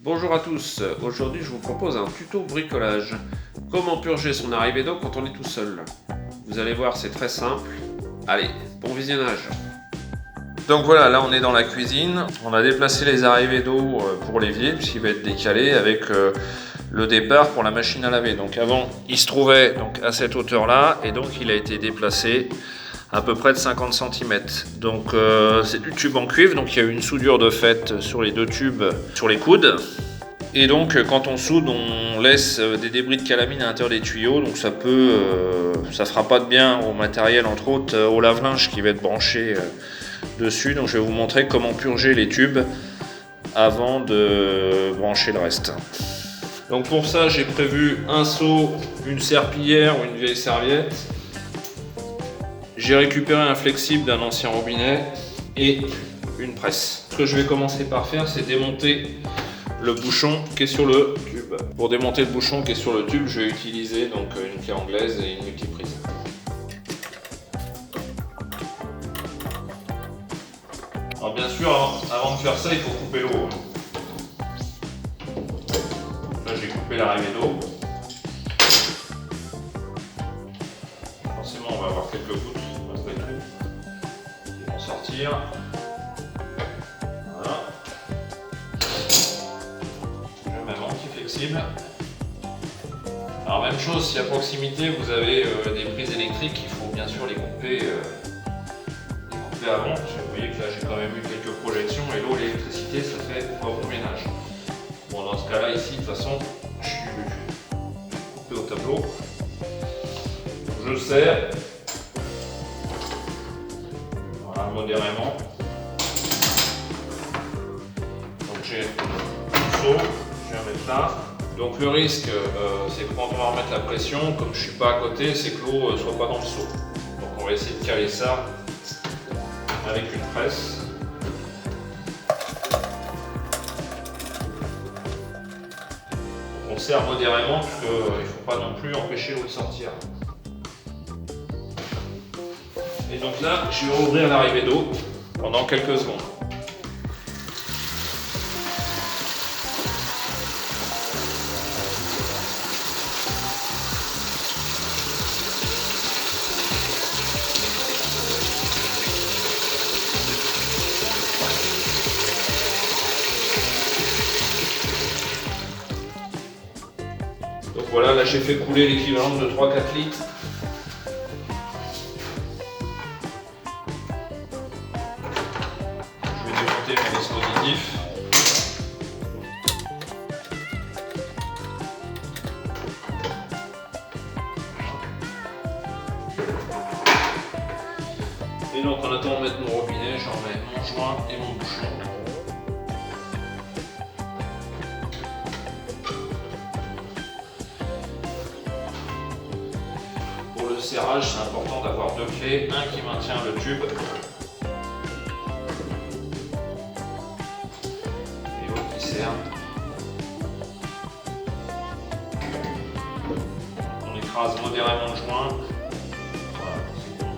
Bonjour à tous, aujourd'hui je vous propose un tuto bricolage. Comment purger son arrivée d'eau quand on est tout seul. Vous allez voir, c'est très simple. Allez, bon visionnage. Donc voilà, là on est dans la cuisine. On a déplacé les arrivées d'eau pour l'évier, puisqu'il va être décalé avec le départ pour la machine à laver. Donc avant, il se trouvait donc à cette hauteur-là, et donc il a été déplacé à peu près de 50 cm. Donc c'est du tube en cuivre, donc il y a une soudure de fait sur les deux tubes, sur les coudes. Et donc quand on soude, on laisse des débris de calamine à l'intérieur des tuyaux, donc ça fera pas de bien au matériel, entre autres au lave-linge qui va être branché dessus. Donc je vais vous montrer comment purger les tubes avant de brancher le reste. Donc pour ça, j'ai prévu un seau, une serpillière ou une vieille serviette. J'ai récupéré un flexible d'un ancien robinet et une presse. Ce que je vais commencer par faire, c'est démonter le bouchon qui est sur le tube. Pour démonter le bouchon qui est sur le tube, je vais utiliser donc une clé anglaise et une multiprise. Alors bien sûr, avant de faire ça, il faut couper l'eau. Là, j'ai coupé l'arrivée d'eau. Forcément, on va avoir quelques gouttes. Ils vont sortir. Voilà. Je mets mon petit flexible. Alors même chose, si à proximité vous avez des prises électriques, il faut bien sûr les couper avant. Vous voyez que là j'ai quand même eu quelques projections et l'eau et l'électricité ça fait pas bon ménage. Bon, dans ce cas là ici de toute façon je suis coupé au tableau. Je serre. Voilà, modérément. Donc j'ai le seau, je vais mettre là. Donc le risque, c'est que quand on va remettre la pression, comme je ne suis pas à côté, c'est que l'eau ne soit pas dans le seau. Donc on va essayer de caler ça avec une presse. On serre modérément, parce qu'il ne faut pas non plus empêcher l'eau de sortir. Et donc là, je vais ouvrir l'arrivée d'eau pendant quelques secondes. Donc voilà, là j'ai fait couler l'équivalent de 3-4 litres. Je vais démonter mon dispositif. Et donc en attendant de mettre mon robinet, j'en mets mon joint et mon bouchon. Pour le serrage, c'est important d'avoir deux clés, un qui maintient le tube et l'autre qui serre. On écrase modérément le joint. Voilà, c'est bon.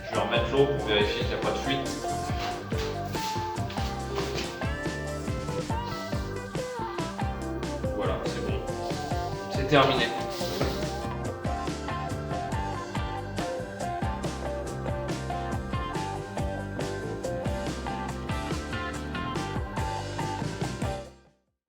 Je vais remettre l'eau pour vérifier qu'il n'y a pas de fuite. Voilà, c'est bon. C'est terminé.